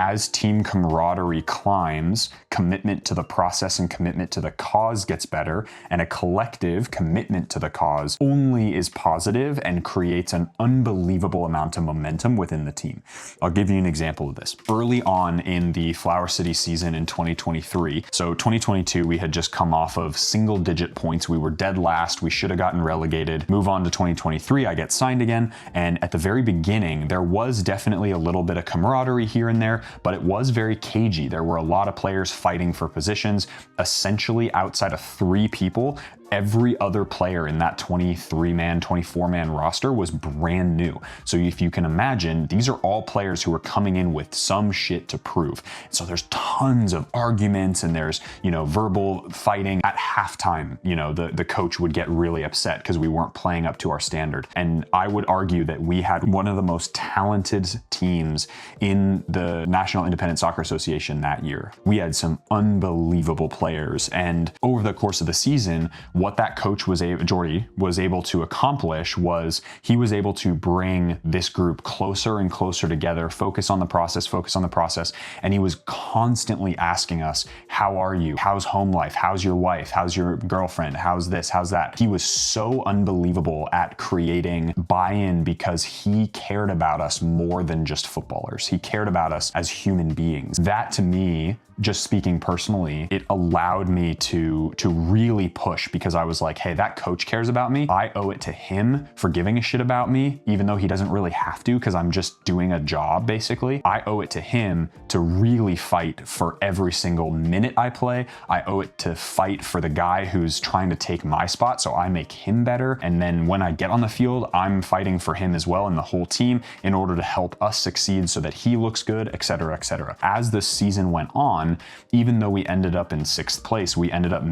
as team camaraderie climbs, commitment to the process and commitment to the cause gets better, and a collective commitment to the cause only is positive and creates an unbelievable amount of momentum within the team. I'll give you an example of this. Early on in the Flower City season in 2023, so 2022, we had just come off of single-digit points. We were dead last. We should have gotten relegated. Move on to 2023, I get signed again, and at the very beginning, there was definitely a little bit of camaraderie here and there, but it was very cagey. There were a lot of players fighting for positions. Essentially, outside of 3 people, every other player in that 23-man, 24-man roster was brand new. So if you can imagine, these are all players who are coming in with some shit to prove. So there's tons of arguments and there's, verbal fighting. At halftime, the coach would get really upset because we weren't playing up to our standard. And I would argue that we had one of the most talented teams in the National Independent Soccer Association that year. We had some unbelievable players. And over the course of the season, what that coach Jordy was able to accomplish was he was able to bring this group closer and closer together, focus on the process. And he was constantly asking us, how are you? How's home life? How's your wife? How's your girlfriend? How's this? How's that? He was so unbelievable at creating buy-in because he cared about us more than just footballers. He cared about us as human beings. That to me, just speaking personally, it allowed me to really push because I was like, hey, that coach cares about me. I owe it to him for giving a shit about me, even though he doesn't really have to because I'm just doing a job, basically. I owe it to him to really fight for every single minute I play. I owe it to fight for the guy who's trying to take my spot so I make him better. And then when I get on the field, I'm fighting for him as well and the whole team in order to help us succeed so that he looks good, etc., etc. As the season went on, even though we ended up in 6th place, we ended up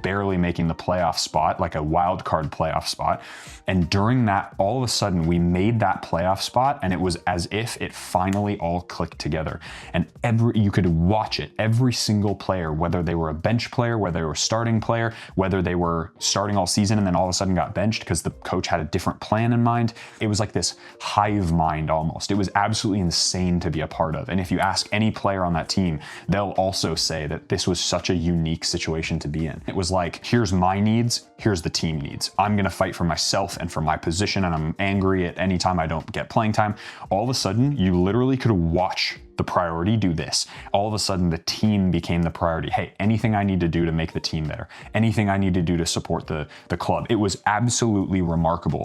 barely making the playoff spot, like a wild card playoff spot. And during that, all of a sudden, we made that playoff spot, and it was as if it finally all clicked together. And you could watch it. Every single player, whether they were a bench player, whether they were a starting player, whether they were starting all season and then all of a sudden got benched because the coach had a different plan in mind. It was like this hive mind almost. It was absolutely insane to be a part of. And if you ask any player on that team, they'll also say that this was such a unique situation to be in. It was like, here's my needs, here's the team needs. I'm gonna fight for myself and for my position, and I'm angry at any time I don't get playing time. All of a sudden, you literally could watch the priority do this. All of a sudden, the team became the priority. Hey, anything I need to do to make the team better, anything I need to do to support the club. It was absolutely remarkable.